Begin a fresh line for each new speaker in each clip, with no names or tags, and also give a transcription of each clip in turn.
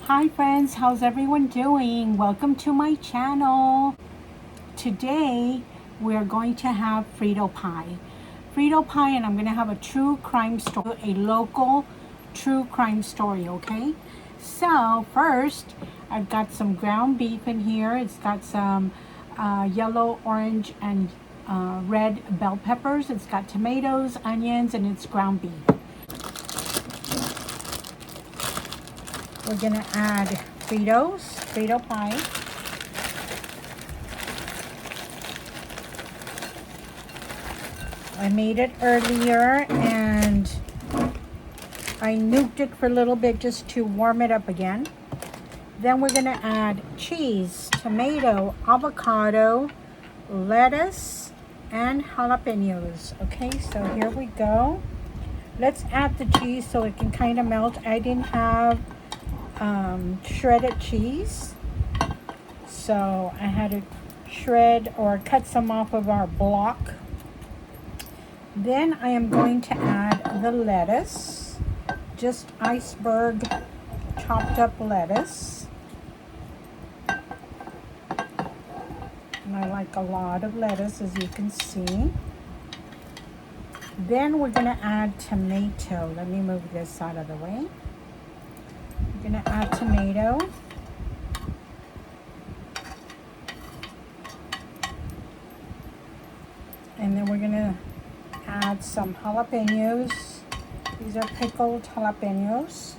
Hi friends, how's everyone doing? Welcome to my channel. Today we're going to have Frito pie. Frito pie, and I'm going to have a true crime story, a local true crime story, okay? So first, I've got some ground beef in here. It's got some yellow, orange, and red bell peppers. It's got tomatoes, onions, and it's ground beef. We're gonna add Frito pie. I made it earlier and I nuked it for a little bit just to warm it up again. Then we're gonna add cheese, tomato, avocado, lettuce, and jalapenos. Okay, so here we go. Let's add the cheese so it can kind of melt. I didn't have shredded cheese, so I had to shred or cut some off of our block. Then I am going to add the lettuce, just iceberg chopped up lettuce, and I like a lot of lettuce, as you can see. Then we're going to add tomato. Let me move this out of the way. We're going to add tomato. And then we're going to add some jalapenos. These are pickled jalapenos.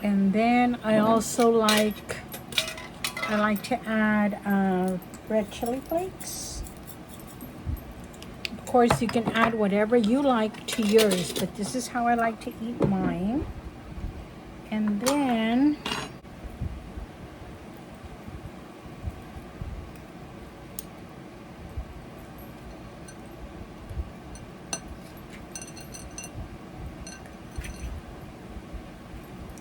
And then I also like to add red chili flakes. Of course, you can add whatever you like to yours, but this is how I like to eat mine. And then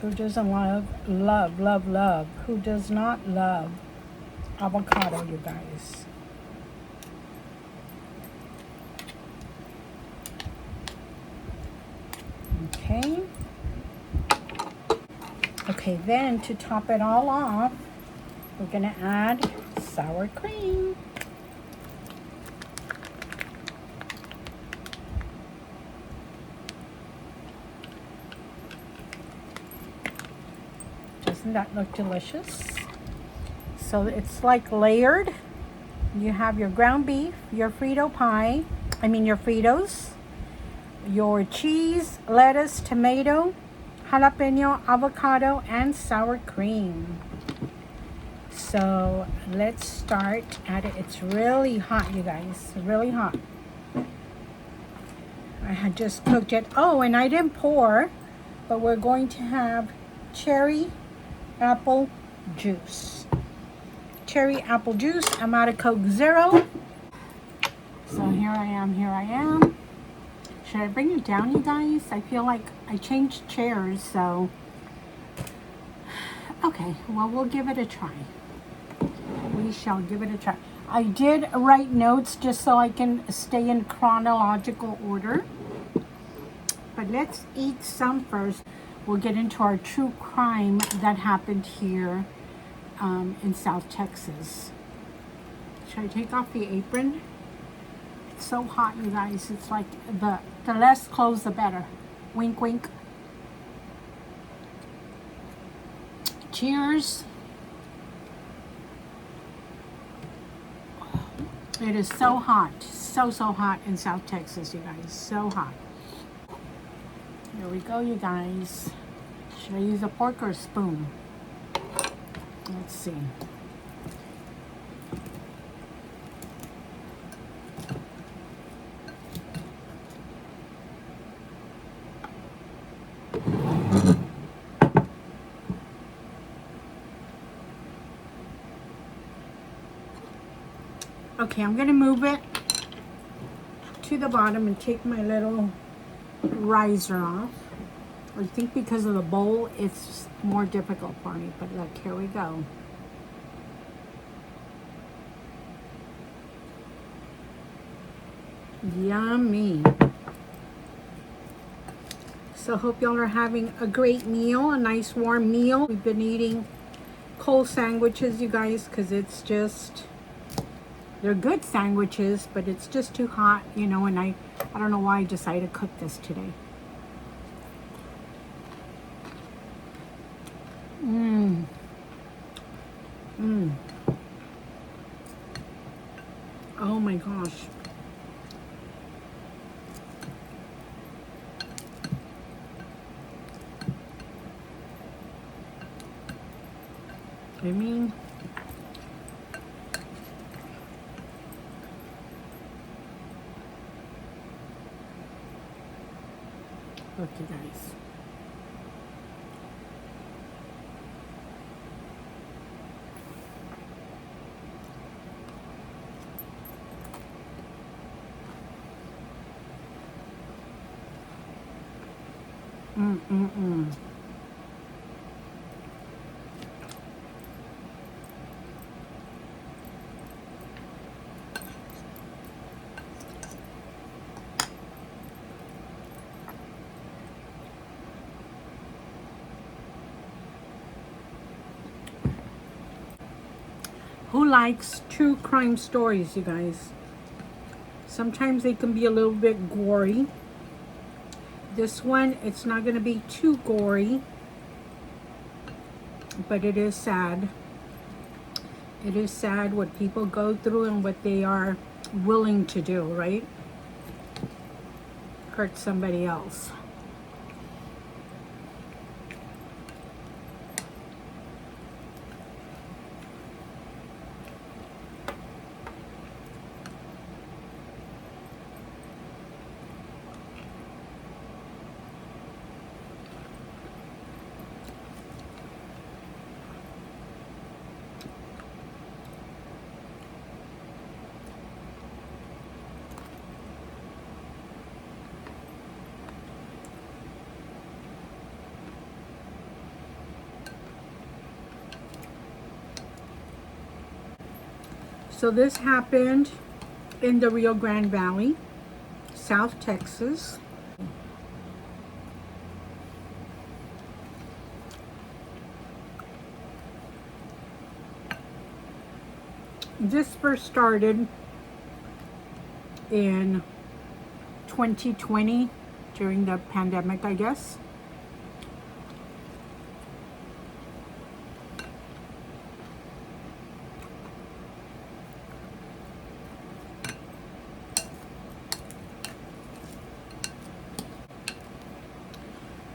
who doesn't love, who does not love avocado, you guys? Okay, then to top it all off, we're gonna add sour cream. Doesn't that look delicious? So it's like layered. You have your ground beef, your Frito pie, your Fritos, your cheese, lettuce, tomato, jalapeno, avocado, and sour cream. So let's start at it. It's really hot, you guys, really hot. I had just cooked it. Oh, and I didn't pour, but we're going to have cherry apple juice. Cherry apple juice. I'm out of Coke Zero. So here I am. Should I bring it down, you guys? I feel like I changed chairs, so. Okay, well, we'll give it a try. We shall give it a try. I did write notes just so I can stay in chronological order. But let's eat some first. We'll get into our true crime that happened here in South Texas. Should I take off the apron? It's so hot, you guys. It's like the less clothes, the better. Wink, wink. Cheers. It is so hot. So hot in South Texas, you guys. So hot. Here we go, you guys. Should I use a fork or a spoon? Let's see. Okay, I'm gonna move it to the bottom and take my little riser off. I think because of the bowl, it's more difficult for me, but look, here we go. Yummy. So hope y'all are having a great meal, a nice warm meal. We've been eating cold sandwiches, you guys, because it's just, they're good sandwiches, but it's just too hot, you know, and I don't know why I decided to cook this today. Oh my gosh. I mean, look, you guys. Who likes true crime stories, you guys? Sometimes they can be a little bit gory. This one, it's not going to be too gory, but it is sad. It is sad what people go through and what they are willing to do, right? Hurt somebody else. So this happened in the Rio Grande Valley, South Texas. This first started in 2020 during the pandemic, I guess.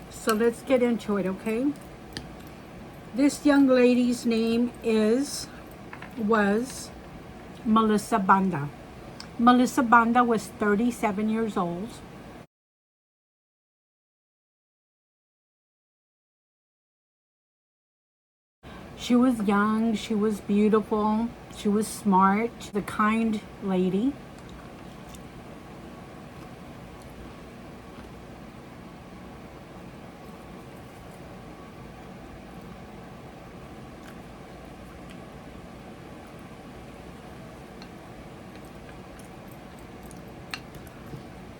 So let's get into it, okay? This young lady's name was Melissa Banda. Melissa Banda was 37 years old. She was young, she was beautiful, she was smart, the kind lady.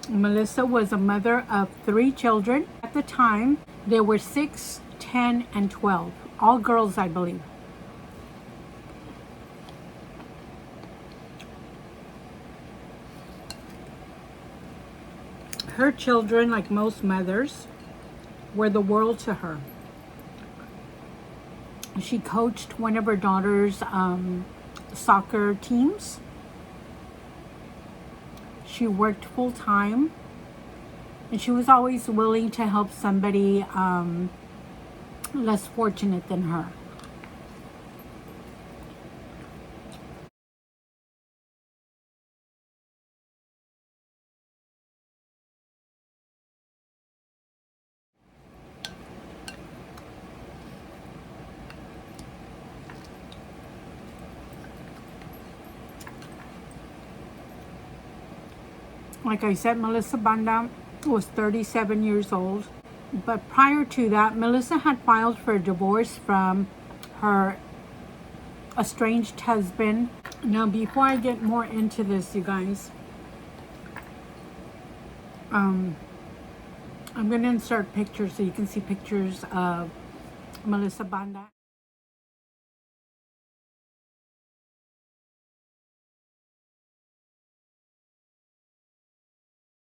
Melissa was a mother of 3 children. At the time, there were 6, 10, and 12. All girls, I believe. Her children, like most mothers, were the world to her. She coached one of her daughter's soccer teams. She worked full-time, and she was always willing to help somebody less fortunate than her. Like I said, Melissa Banda was 37 years old. But prior to that, Melissa had filed for a divorce from her estranged husband. Now, before I get more into this, you guys, I'm going to insert pictures so you can see pictures of Melissa Banda.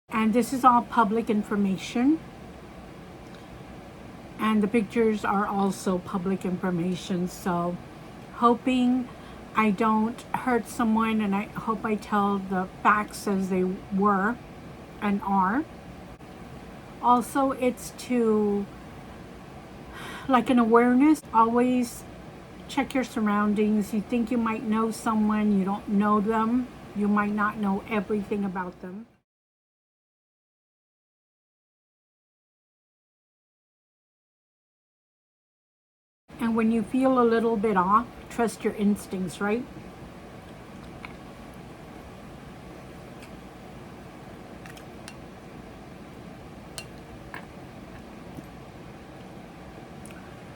And this is all public information. And the pictures are also public information. So hoping I don't hurt someone, and I hope I tell the facts as they were and are. Also, it's to like an awareness. Always check your surroundings. You think you might know someone, you don't know them. You might not know everything about them. And when you feel a little bit off, trust your instincts, right?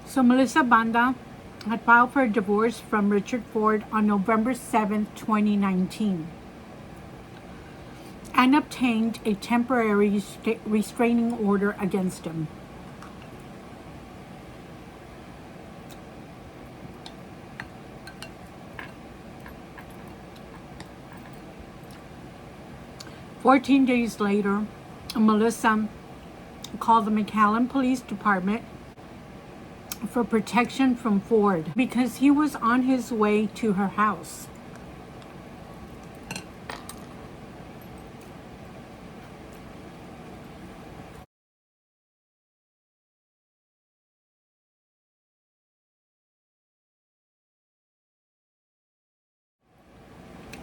So Melissa Banda had filed for a divorce from Richard Ford on November 7th, 2019, and obtained a temporary restraining order against him. "14 days later, Melissa called the McAllen Police Department for protection from Ford because he was on his way to her house.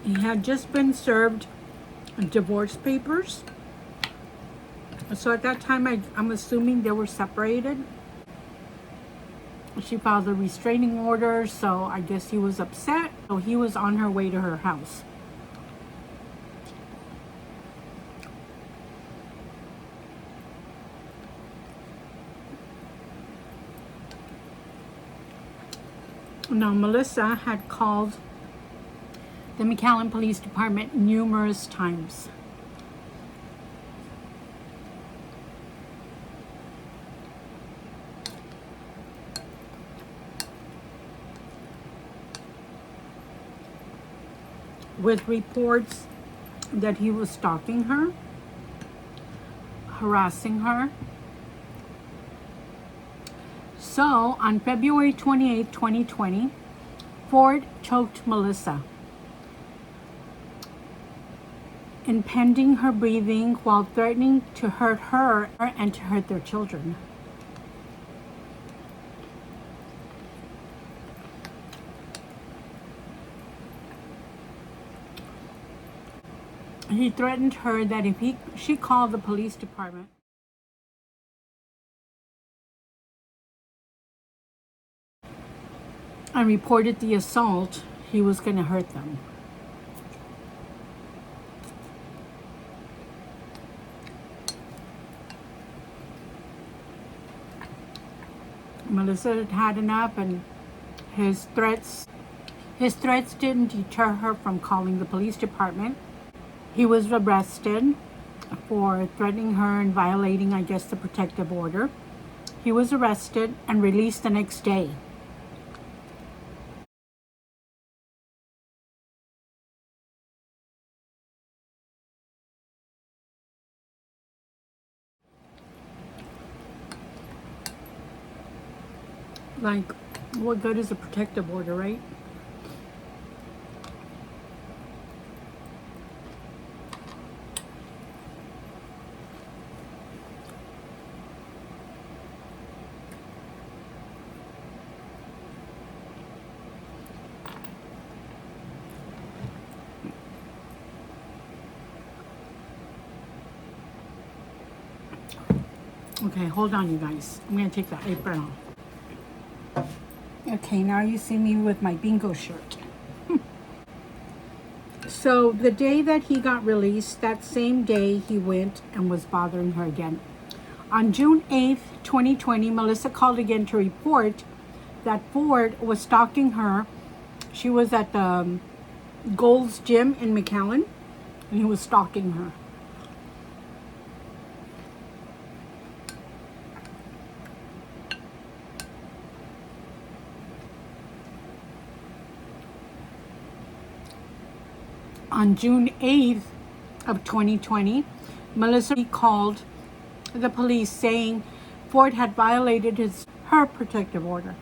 He had just been served divorce papers. So at that time, I'm assuming they were separated. She filed a restraining order, so I guess he was upset. So he was on her way to her house. Now, Melissa had called the McAllen Police Department numerous times. With reports that he was stalking her, harassing her. So on February 28, 2020, Ford choked Melissa, impeding her breathing while threatening to hurt her and to hurt their children. He threatened her that if she called the police department and reported the assault, he was going to hurt them. Melissa had had enough, and his threats didn't deter her from calling the police department. He was arrested for threatening her and violating, I guess, the protective order. He was arrested and released the next day. Like, what good is a protective order, right? Okay, hold on, you guys. I'm going to take the apron off. Okay, now you see me with my bingo shirt. So the day that he got released, that same day he went and was bothering her again. On June 8th, 2020, Melissa called again to report that Ford was stalking her. She was at the Gold's Gym in McAllen, and he was stalking her. On June 8th of 2020, Melissa called the police saying Ford had violated her protective order.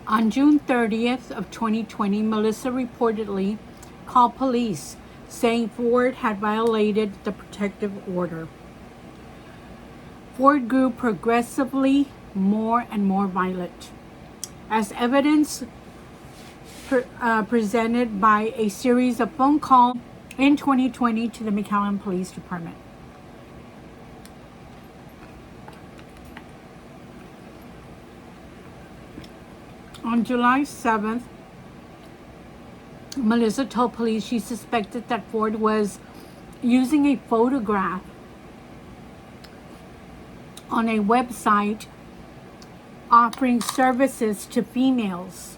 On June 30th of 2020, Melissa reportedly called police saying Ford had violated the protective order. Ford grew progressively more and more violent, as evidence presented by a series of phone calls in 2020 to the McAllen Police Department. On July 7th, Melissa told police she suspected that Ford was using a photograph on a website offering services to females,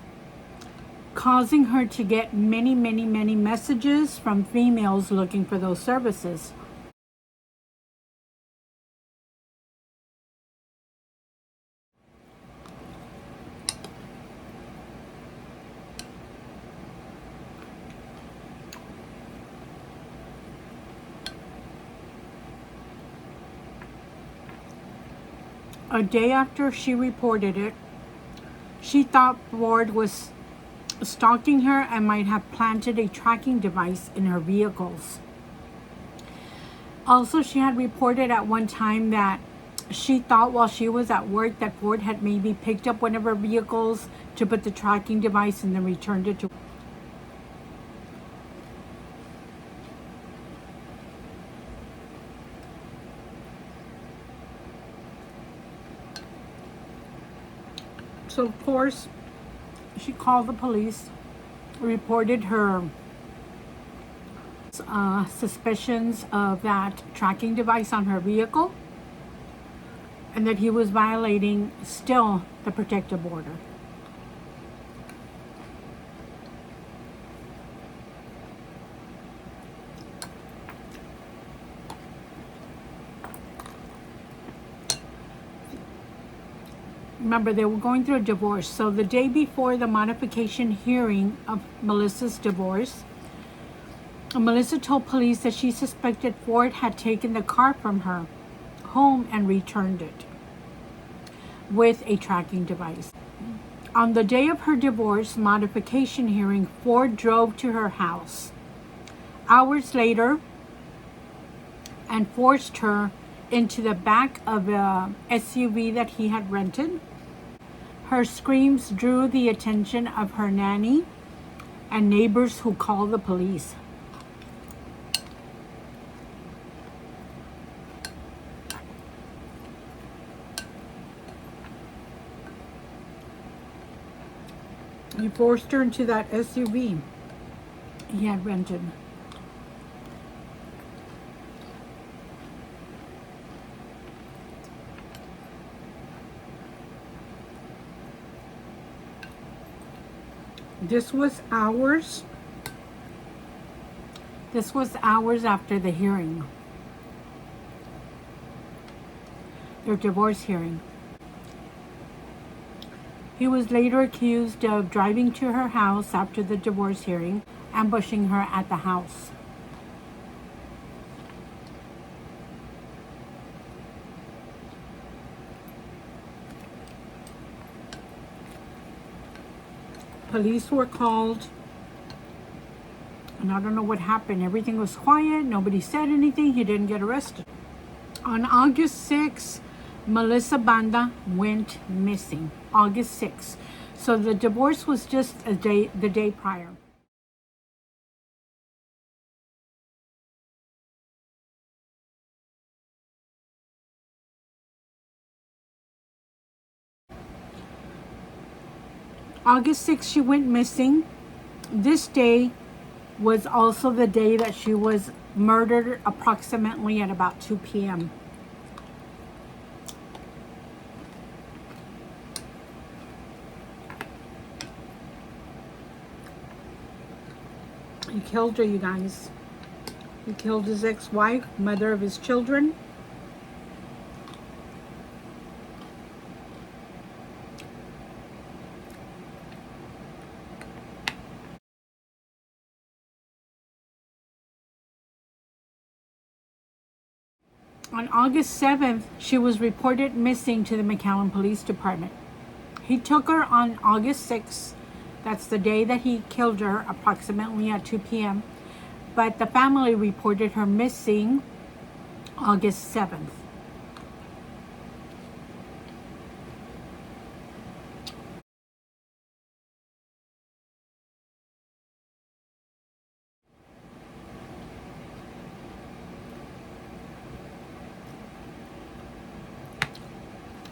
causing her to get many messages from females looking for those services. A day after she reported it, she thought Ford was stalking her and might have planted a tracking device in her vehicles. Also, she had reported at one time that she thought while she was at work that Ford had maybe picked up one of her vehicles to put the tracking device and then returned it to her. So, of course, she called the police, reported her suspicions of that tracking device on her vehicle, and that he was violating still the protective order. Remember, they were going through a divorce. So the day before the modification hearing of Melissa's divorce, Melissa told police that she suspected Ford had taken the car from her home and returned it with a tracking device. On the day of her divorce modification hearing, Ford drove to her house hours later and forced her into the back of a SUV that he had rented. Her screams drew the attention of her nanny and neighbors, who called the police. He forced her into that SUV he had rented. This was hours after the hearing, their divorce hearing. He was later accused of driving to her house after the divorce hearing, ambushing her at the house. Police were called, and I don't know what happened. Everything was quiet. Nobody said anything. He didn't get arrested. On August 6th, Melissa Banda went missing. August 6th. So the divorce was just the day prior. August 6th, she went missing. This day was also the day that she was murdered, approximately at about 2 p.m. He killed her, you guys. He killed his ex-wife, mother of his children. On August 7th, she was reported missing to the McAllen Police Department. He took her on August 6th. That's the day that he killed her, approximately at 2 p.m. But the family reported her missing August 7th.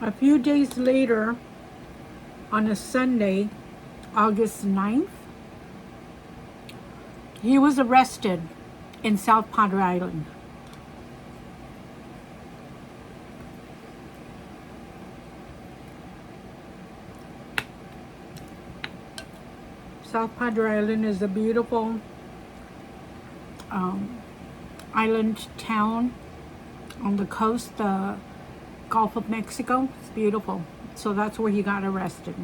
A few days later, on a Sunday, August 9th, he was arrested in South Padre Island. South Padre Island is a beautiful island town on the coast, the Gulf of Mexico. It's beautiful. So that's where he got arrested.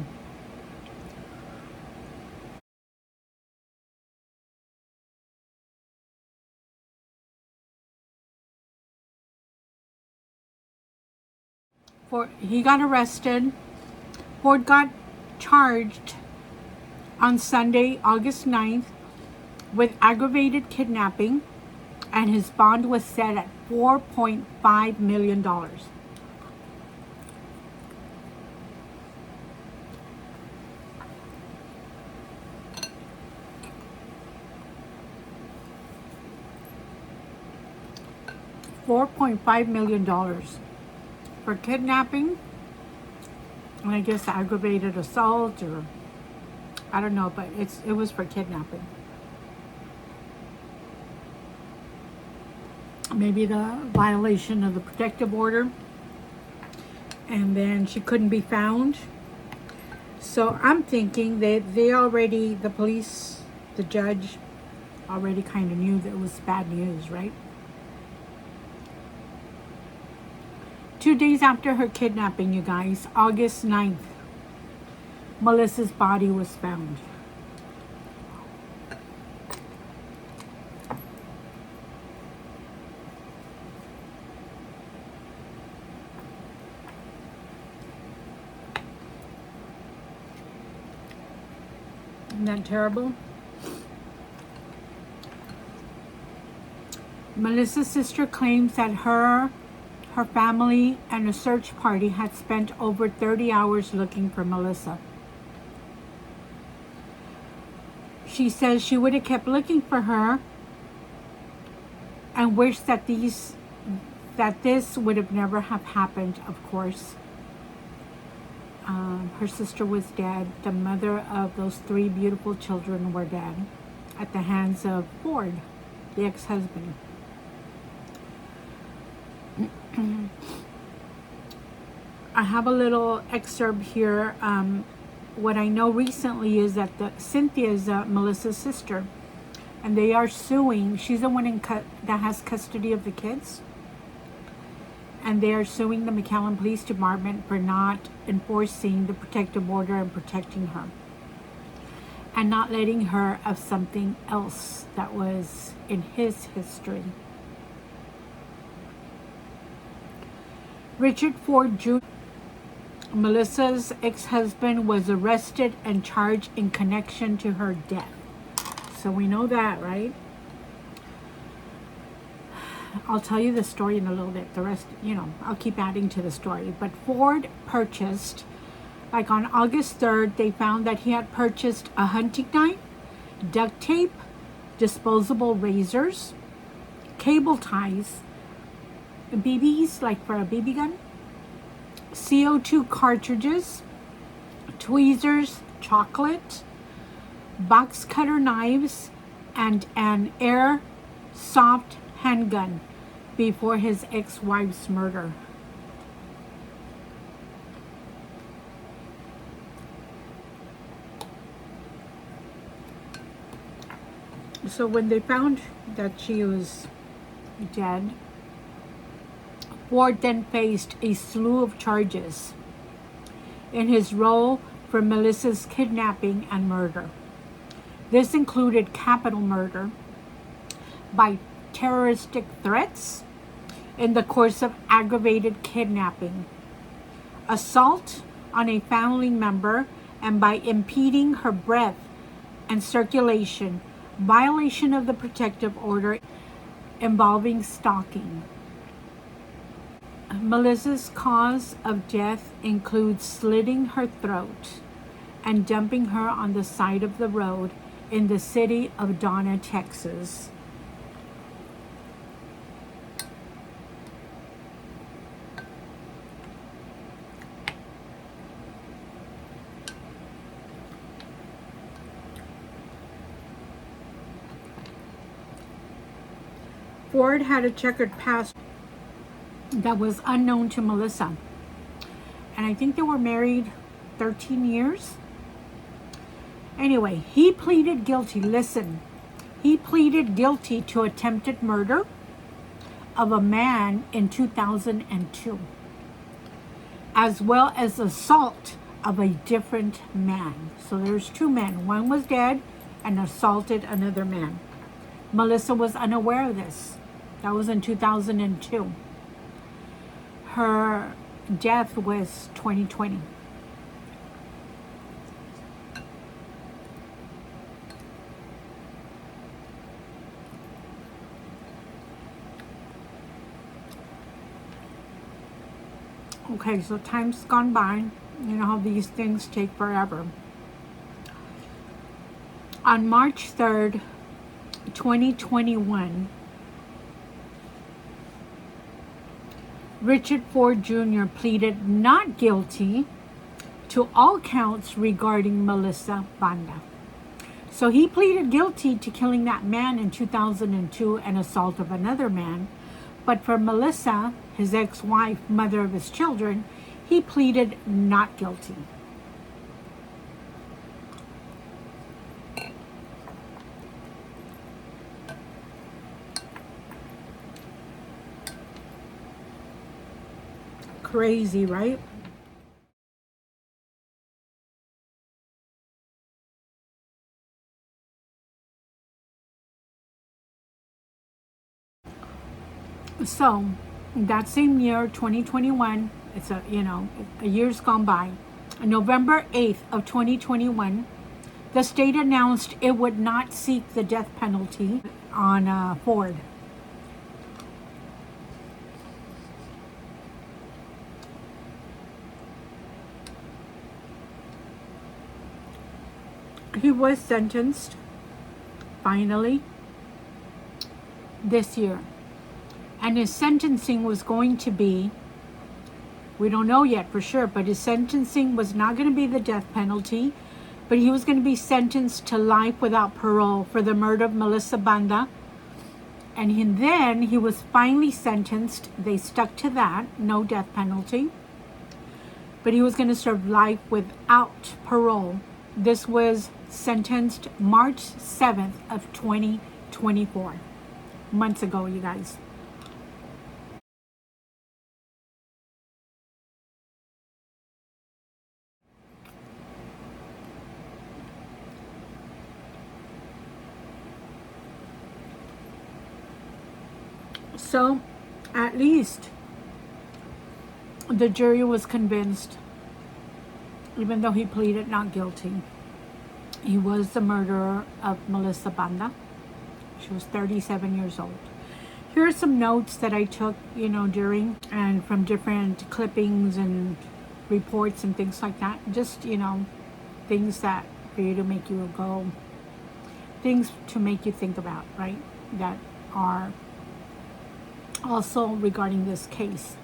He got arrested. Ford got charged on Sunday, August 9th, with aggravated kidnapping, and his bond was set at $4.5 million. $4.5 million for kidnapping, and I guess aggravated assault, or I don't know, but it was for kidnapping. Maybe the violation of the protective order, and then she couldn't be found. So I'm thinking that the police, the judge, already kind of knew that it was bad news, right? 2 days after her kidnapping, you guys, August 9th, Melissa's body was found. Isn't that terrible? Melissa's sister claims that her family and a search party had spent over 30 hours looking for Melissa. She says she would have kept looking for her and wished that this would have never have happened, of course. Her sister was dead. The mother of those 3 beautiful children were dead at the hands of Ford, the ex-husband. I have a little excerpt here. What I know recently is that Cynthia is Melissa's sister, and they are suing. She's the one that has custody of the kids, and they are suing the McAllen Police Department for not enforcing the protective order and protecting her, and not letting her of something else that was in his history. Richard Ford Jr., Melissa's ex-husband, was arrested and charged in connection to her death. So we know that, right? I'll tell you the story in a little bit. The rest, I'll keep adding to the story. But Ford purchased, like on August 3rd, they found that he had purchased a hunting knife, duct tape, disposable razors, cable ties, BBs, like for a BB gun, CO2 cartridges, tweezers, chocolate, box cutter knives, and an airsoft handgun before his ex-wife's murder. So when they found that she was dead, Ford then faced a slew of charges in his role for Melissa's kidnapping and murder. This included capital murder by terroristic threats, in the course of aggravated kidnapping, assault on a family member, and by impeding her breath and circulation, violation of the protective order involving stalking. Melissa's cause of death includes slitting her throat and dumping her on the side of the road in the city of Donna, Texas. Ford had a checkered past that was unknown to Melissa. And I think they were married 13 years. Anyway, he pleaded guilty. Listen, he pleaded guilty to attempted murder of a man in 2002, as well as assault of a different man. So there's two men. One was dead and assaulted another man. Melissa was unaware of this. That was in 2002. Her death was 2020. Okay, so time's gone by. You know how these things take forever. On March 3rd, 2021, Richard Ford Jr. pleaded not guilty to all counts regarding Melissa Banda. So he pleaded guilty to killing that man in 2002 and assault of another man. But for Melissa, his ex-wife, mother of his children, he pleaded not guilty. Crazy, right? So that same year, 2021, it's a year's gone by. On November 8th of 2021, the state announced it would not seek the death penalty on Ford. He was sentenced finally this year. And his sentencing was going to be, we don't know yet for sure, but his sentencing was not going to be the death penalty, but he was going to be sentenced to life without parole for the murder of Melissa Banda. And then he was finally sentenced. They stuck to that, no death penalty. But he was going to serve life without parole. This was sentenced March 7th of 2024. Months ago, you guys. So, at least the jury was convinced, even though he pleaded not guilty. He was the murderer of Melissa Banda. She was 37 years old. Here are some notes that I took, during and from different clippings and reports and things like that. Just, things that for you to make you go, things to make you think about, right? That are also regarding this case.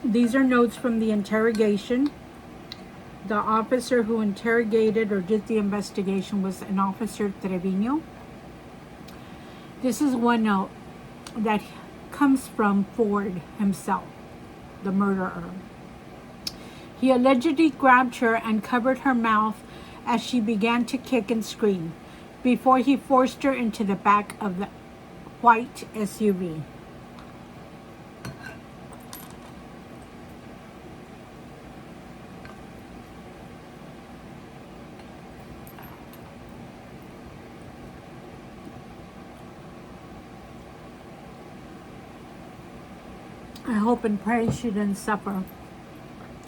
These are notes from the interrogation. The officer who interrogated or did the investigation was an officer Trevino. This is one note that comes from Ford himself, the murderer. He allegedly grabbed her and covered her mouth as she began to kick and scream before he forced her into the back of the white SUV. I hope and pray she didn't suffer.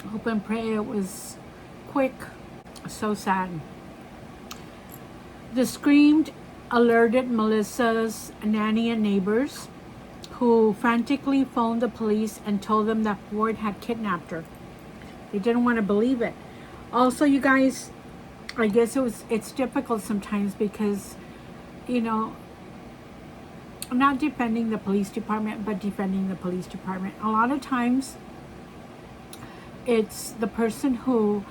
I hope and pray it was quick. So sad. The scream alerted Melissa's nanny and neighbors, who frantically phoned the police and told them that Ford had kidnapped her. They didn't want to believe it. Also, you guys, I guess it's difficult sometimes because, you know, I'm not defending the police department, but defending the police department. A lot of times, it's the person who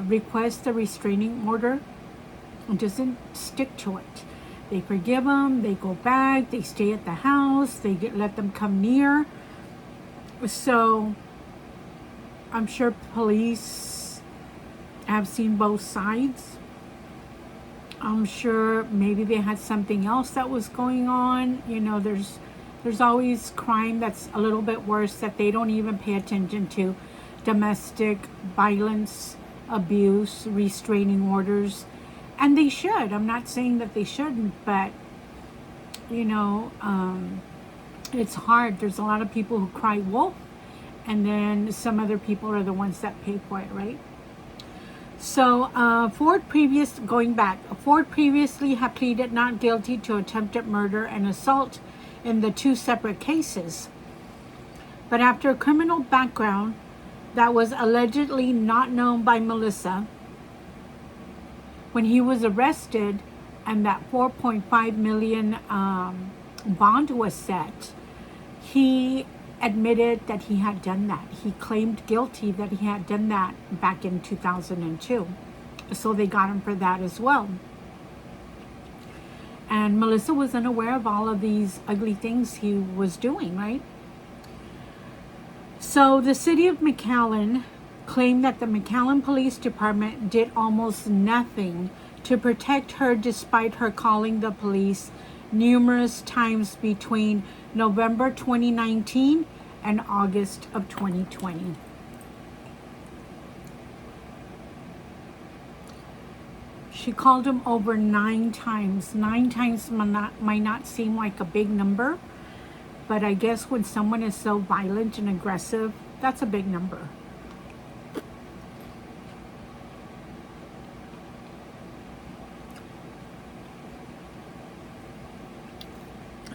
requests the restraining order and doesn't stick to it. They forgive them, they go back, they stay at the house, let them come near. So I'm sure police have seen both sides. I'm sure maybe they had something else that was going on. You know, there's always crime that's a little bit worse that they don't even pay attention to. Domestic violence, abuse, restraining orders. And they should. I'm not saying that they shouldn't, but, you know, it's hard. There's a lot of people who cry wolf, and then some other people are the ones that pay for it, right? So Ford previously had pleaded not guilty to attempted murder and assault in the 2 separate cases. But after a criminal background that was allegedly not known by Melissa, when he was arrested and that 4.5 million bond was set, he admitted that he had done that. He claimed guilty that he had done that back in 2002. So they got him for that as well. And Melissa was unaware of all of these ugly things he was doing, right? So the city of McAllen claimed that the McAllen Police Department did almost nothing to protect her, despite her calling the police numerous times between November 2019 and August of 2020. She called him over 9 times. 9 times might not seem like a big number, but I guess when someone is so violent and aggressive, that's a big number.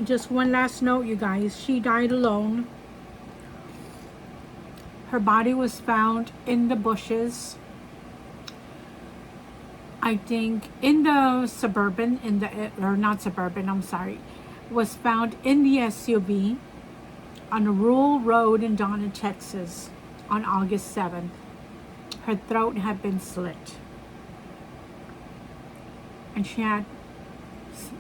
Just one last note, you guys. She died alone. Her body was found in the bushes. I think in the suburban, was found in the SUV on a rural road in Donna, Texas on August 7th. Her throat had been slit. And she had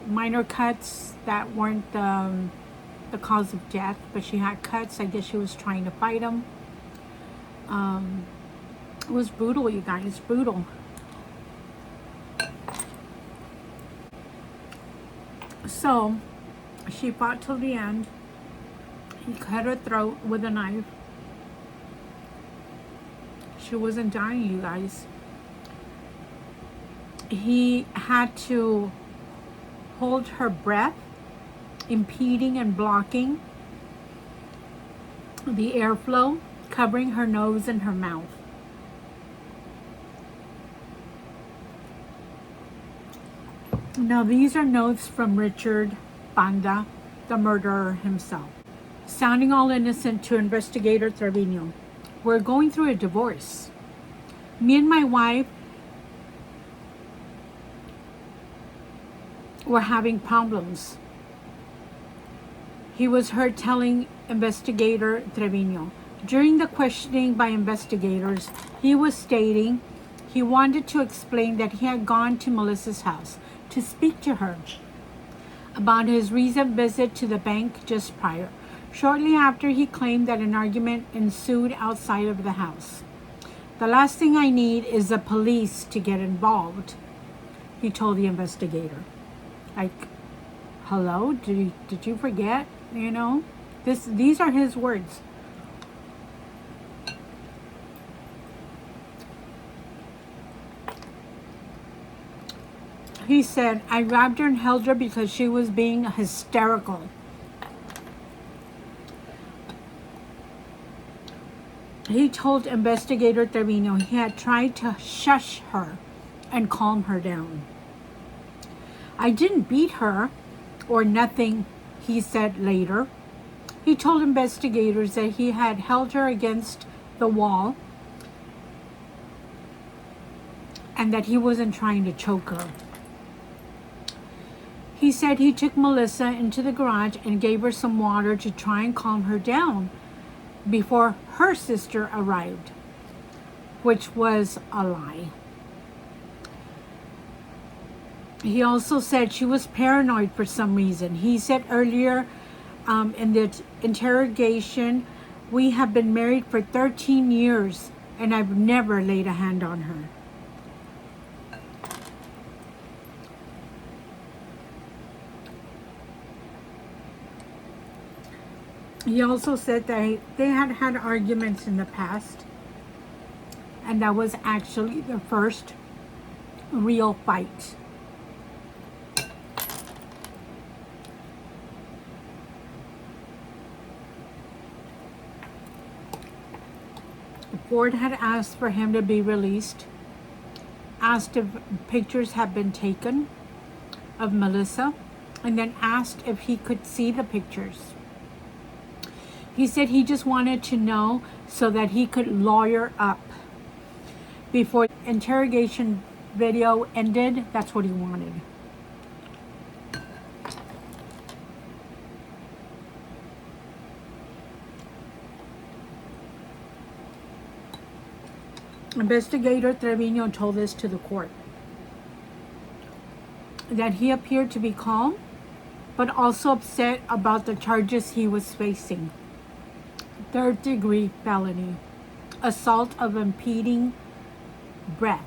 minor cuts that weren't the cause of death, but she had cuts. I guess she was trying to fight them. It was brutal, you guys, brutal. So she fought till the end. He cut her throat with a knife. She wasn't dying, you guys. He had to hold her breath, impeding and blocking the airflow, covering her nose and her mouth. Now, these are notes from Richard Banda, the murderer himself. Sounding all innocent to investigator Trevino. We're going through a divorce. Me and my wife were having problems. He was heard telling investigator Trevino. During the questioning by investigators, he was stating he wanted to explain that he had gone to Melissa's house to speak to her about his recent visit to the bank just prior. Shortly after, he claimed that an argument ensued outside of the house. The last thing I need is the police to get involved, he told the investigator. Like, hello, did you forget? You know, these are his words. He said, I grabbed her and held her because she was being hysterical. He told investigator Trevino he had tried to shush her and calm her down. I didn't beat her or nothing, he said later. He told investigators that he had held her against the wall and that he wasn't trying to choke her. He said he took Melissa into the garage and gave her some water to try and calm her down before her sister arrived, which was a lie. He also said she was paranoid for some reason. He said earlier in the interrogation, we have been married for 13 years and I've never laid a hand on her. He also said that they had had arguments in the past, and that was actually the first real fight. Ford had asked for him to be released, asked if pictures had been taken of Melissa, and then asked if he could see the pictures. He said he just wanted to know so that he could lawyer up. Before the interrogation video ended, that's what he wanted. Investigator Trevino told this to the court, that he appeared to be calm, but also upset about the charges he was facing. Third-degree felony, assault of impeding breath.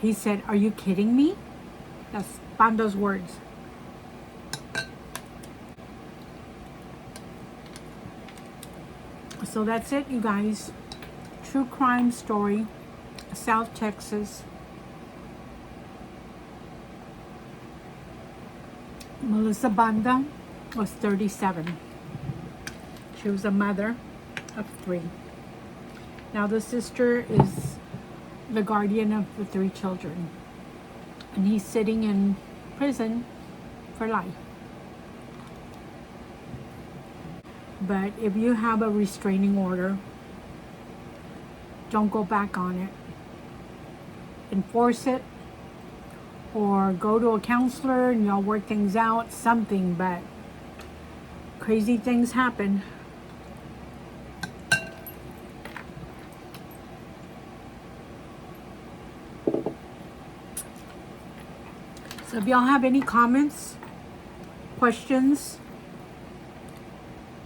He said, "Are you kidding me?" That's Banda's words. So that's it, you guys. True crime story, South Texas. Melissa Banda was 37. She was a mother of 3. Now the sister is the guardian of the 3 children. And he's sitting in prison for life. But if you have a restraining order, don't go back on it. Enforce it, or go to a counselor and y'all work things out, something, but crazy things happen. So if y'all have any comments, questions,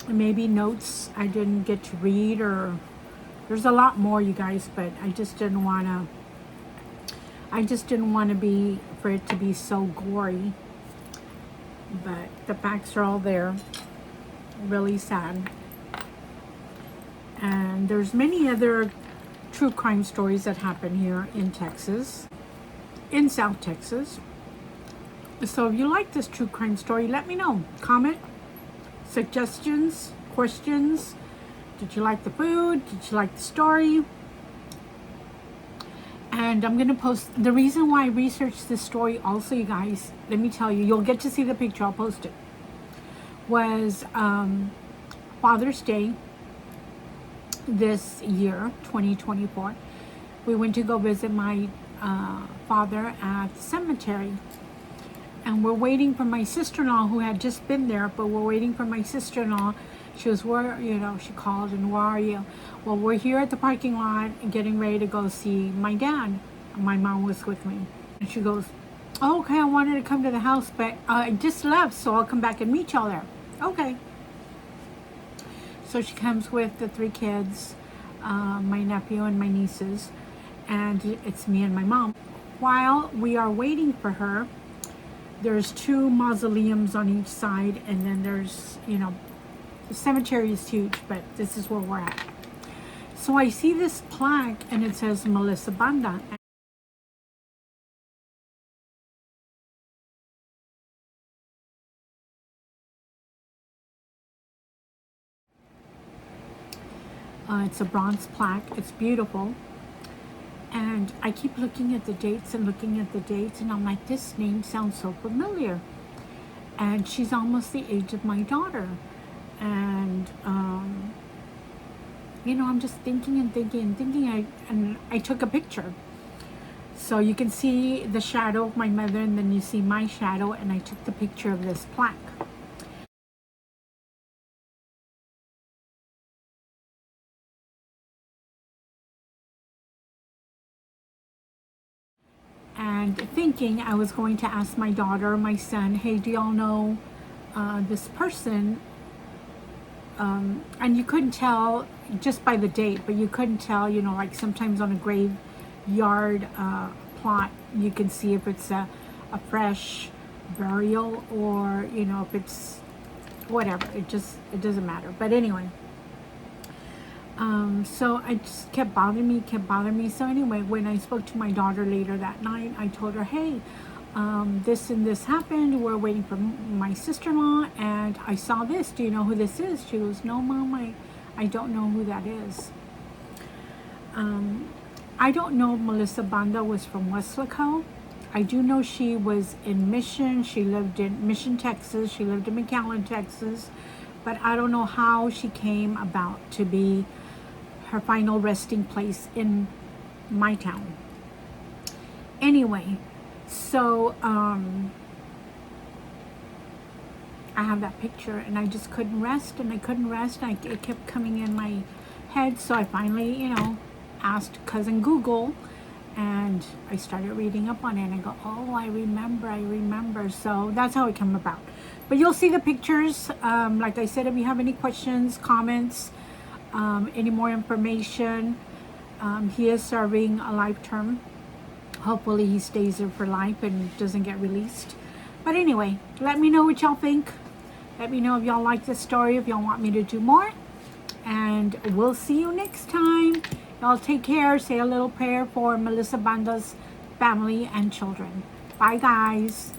maybe notes I didn't get to read, or there's a lot more, you guys, but I just didn't want to be for it to be so gory. But the facts are all there. Really sad. And there's many other true crime stories that happen here in Texas, in South Texas. So if you like this true crime story, let me know. Comment, suggestions, questions. Did you like the food? Did you like the story? And I'm going to post, the reason why I researched this story also, you guys, let me tell you, you'll get to see the picture, I'll post it, was Father's Day this year, 2024. We went to go visit my father at the cemetery. And we're waiting for my sister-in-law, who had just been there, but we're waiting for my sister-in-law. She was, where, she called, and where are you? Well, we're here at the parking lot getting ready to go see my dad. My mom was with me. And she goes, oh, okay, I wanted to come to the house, but I just left, so I'll come back and meet y'all there. Okay. So she comes with the 3 kids, my nephew and my nieces, and it's me and my mom. While we are waiting for her, there's 2 mausoleums on each side, and then there's, the cemetery is huge, but this is where we're at. So I see this plaque, and it says Melissa Banda. It's a bronze plaque. It's beautiful. And I keep looking at the dates and looking at the dates, and I'm like, this name sounds so familiar. And she's almost the age of my daughter. And, you know, I'm just thinking and thinking and thinking. And I took a picture. So you can see the shadow of my mother, and then you see my shadow, and I took the picture of this plaque. And thinking I was going to ask my daughter or my son, hey, do y'all know this person? And you couldn't tell just by the date, but you couldn't tell, you know, like sometimes on a graveyard plot, you can see if it's a fresh burial or, you know, if it's whatever. It doesn't matter. But anyway, so I just kept bothering me. So anyway, when I spoke to my daughter later that night, I told her, hey, this and this happened. We're waiting for my sister-in-law, and I saw this. Do you know who this is? She goes, no, Mom, I don't know who that is. I don't know if Melissa Banda was from Weslaco. I do know she was in Mission. She lived in Mission, Texas. She lived in McAllen, Texas. But I don't know how she came about to be her final resting place in my town. Anyway, so I have that picture, and I just couldn't rest, and I couldn't rest. It kept coming in my head, so I finally, you know, asked cousin Google, and I started reading up on it, and I go, oh, I remember. So that's how it came about. But you'll see the pictures. Like I said, if you have any questions, comments, any more information, he is serving a life term. Hopefully he stays there for life and doesn't get released. But anyway, let me know what y'all think. Let me know if y'all like this story, if y'all want me to do more. And we'll see you next time. Y'all take care. Say a little prayer for Melissa Banda's family and children. Bye, guys.